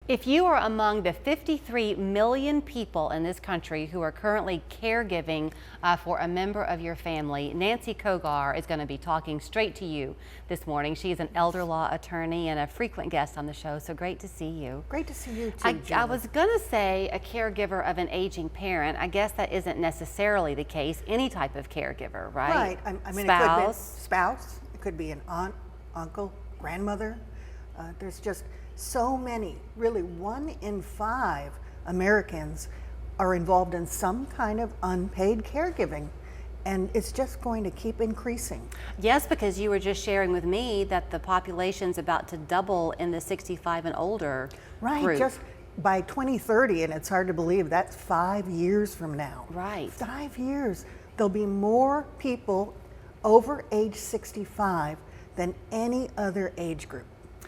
If you are among the 53 million people in this country who are currently caregiving for a member of your family, Nancy Cogar is going to be talking straight to you this morning. She is an elder law attorney and a frequent guest on the show, so great to see you. Great to see you too, I was going to say a caregiver of an aging parent. I guess that isn't necessarily the case. Any type of caregiver, right? Right. I mean, spouse. It could be spouse. It could be an aunt, uncle, grandmother. There's just so many. Really, 1 in 5 Americans are involved in some kind of unpaid caregiving, and it's just going to keep increasing. Yes, because you were just sharing with me that the population's about to double in the 65 and older group. Just by 2030, and it's hard to believe that's 5 years from now. Right. 5 years. There'll be more people over age 65 than any other age group.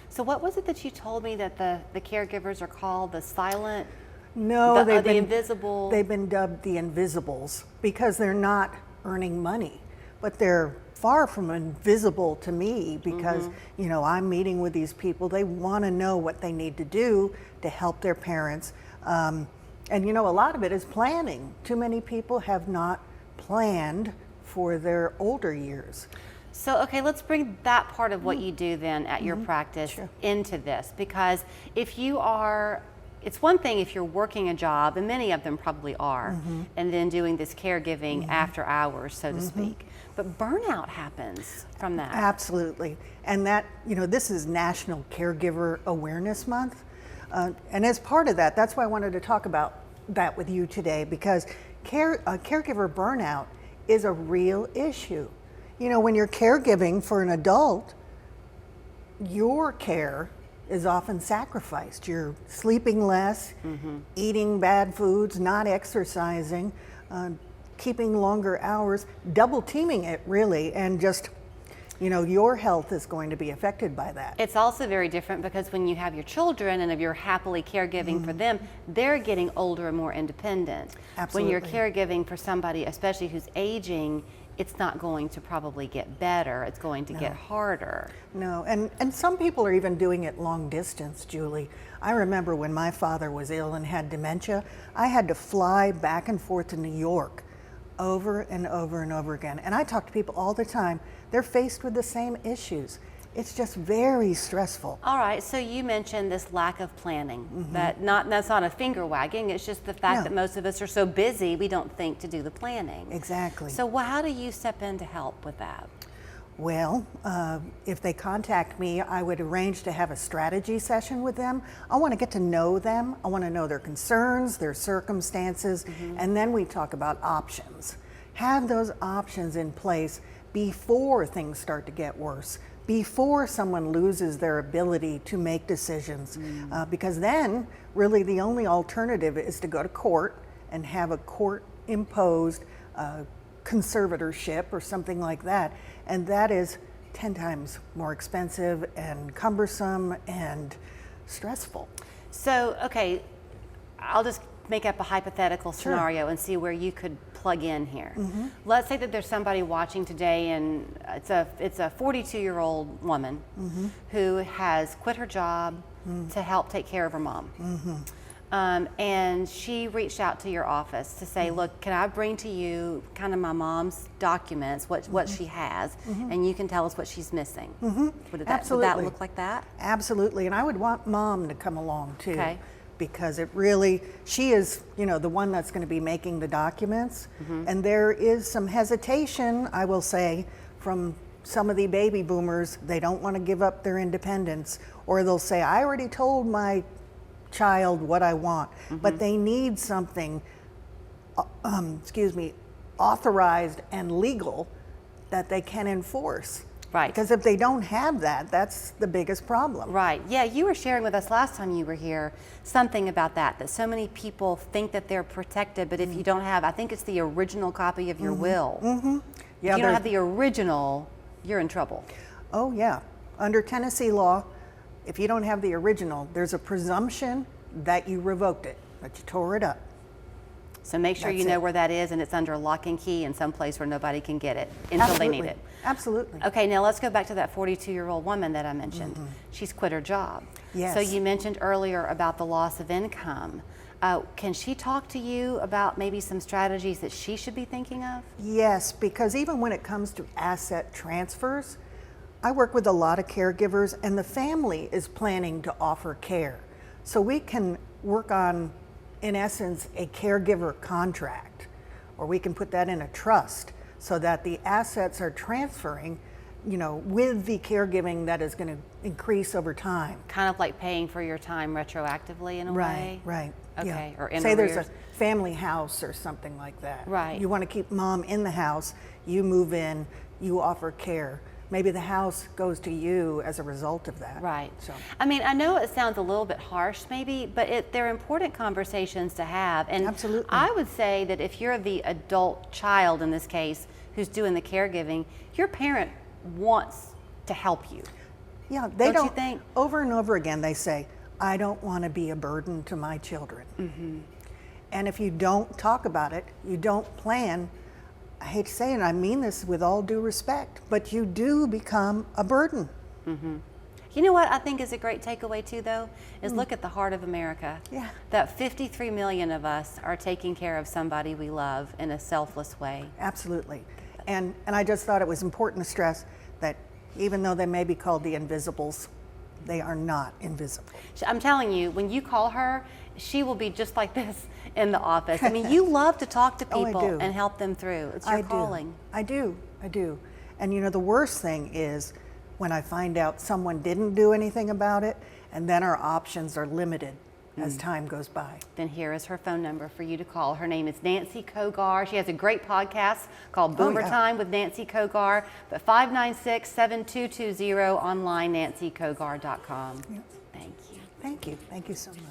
So what was it that you told me that the caregivers are called? The silent? No, the invisible? They've been dubbed the invisibles because they're not earning money, but they're far from invisible to me because, you know, I'm meeting with these people. They want to know what they need to do to help their parents. And, you know, a lot of it is planning. Too many people have not planned for their older years. So, okay, let's bring that part of what you do then at your practice into this, because if you are, it's one thing if you're working a job, and many of them probably are, and then doing this caregiving after hours, so to speak. But burnout happens from that. Absolutely. And that, you know, this is National Caregiver Awareness Month. And as part of that, that's why I wanted to talk about that with you today, because caregiver burnout is a real issue. You know, when you're caregiving for an adult, your care is often sacrificed. You're sleeping less, eating bad foods, not exercising, keeping longer hours, double teaming it really, and just, you know, your health is going to be affected by that. It's also very different because when you have your children and if you're happily caregiving for them, they're getting older and more independent. Absolutely. When you're caregiving for somebody, especially who's aging, it's not going to probably get better. It's going to get harder. No, and some people are even doing it long distance, Julie. I remember when my father was ill and had dementia, I had to fly back and forth to New York over and over and over again. And I talk to people all the time. They're faced with the same issues. It's just very stressful. All right, so you mentioned this lack of planning. That's not a finger wagging, it's just the fact that most of us are so busy we don't think to do the planning. Exactly. So how do you step in to help with that? Well, if they contact me, I would arrange to have a strategy session with them. I want to get to know them. I want to know their concerns, their circumstances, and then we talk about options. Have those options in place before things start to get worse, before someone loses their ability to make decisions, because then really the only alternative is to go to court and have a court-imposed conservatorship or something like that, and that is 10 times more expensive and cumbersome and stressful. So, okay, I'll just make up a hypothetical scenario and see where you could plug in here. Let's say that there's somebody watching today, and it's a 42-year-old woman who has quit her job to help take care of her mom. And she reached out to your office to say, look, can I bring to you kind of my mom's documents, what she has, and you can tell us what she's missing. Would that look like that? Absolutely, and I would want mom to come along too. Okay. Because it really, she is, you know, the one that's going to be making the documents. And there is some hesitation, I will say, from some of the baby boomers. They don't want to give up their independence, or they'll say, I already told my child what I want, but they need something, authorized and legal that they can enforce. Right. Because if they don't have that, that's the biggest problem. Right. Yeah, you were sharing with us last time you were here something about that so many people think that they're protected, but if you don't have, I think it's the original copy of your will. Yeah, if you don't have the original, you're in trouble. Oh yeah. Under Tennessee law, if you don't have the original, there's a presumption that you revoked it, that you tore it up. So make sure That's you know it. where that is, and it's under lock and key in some place where nobody can get it until they need it. Absolutely. Okay, now let's go back to that 42-year-old woman that I mentioned. She's quit her job. Yes. So you mentioned earlier about the loss of income. Can she talk to you about maybe some strategies that she should be thinking of? Yes, because even when it comes to asset transfers, I work with a lot of caregivers, and the family is planning to offer care. So we can work on, in essence, a caregiver contract, or we can put that in a trust so that the assets are transferring, with the caregiving that is going to increase over time. Kind of like paying for your time retroactively in a way? Right. Okay, Yeah. or in Say there's arrears. a family house or something like that. Right. You want to keep mom in the house, you move in, you offer care. Maybe the house goes to you as a result of that. Right. So. I mean, I know it sounds a little bit harsh maybe, but they're important conversations to have. And Absolutely. I would say that if you're the adult child in this case who's doing the caregiving, your parent wants to help you. Yeah, they Don't you think? Over and over again, they say, I don't want to be a burden to my children. And if you don't talk about it, you don't plan, I hate to say it, and I mean this with all due respect, but you do become a burden. You know what I think is a great takeaway too, though, is look at the heart of America. Yeah. That 53 million of us are taking care of somebody we love in a selfless way. Absolutely. And I just thought it was important to stress that even though they may be called the invisibles, they are not invisible. I'm telling you, when you call her, she will be just like this in the office. I mean, you love to talk to Oh, I people do. and help them through. It's your calling. I do. And the worst thing is when I find out someone didn't do anything about it, and then our options are limited as time goes by. Then here is her phone number for you to call. Her name is Nancy Cogar. She has a great podcast called Boomer Time with Nancy Cogar. But 596-7220 online, nancycogar.com. Yeah. Thank you. Thank you. Thank you so much.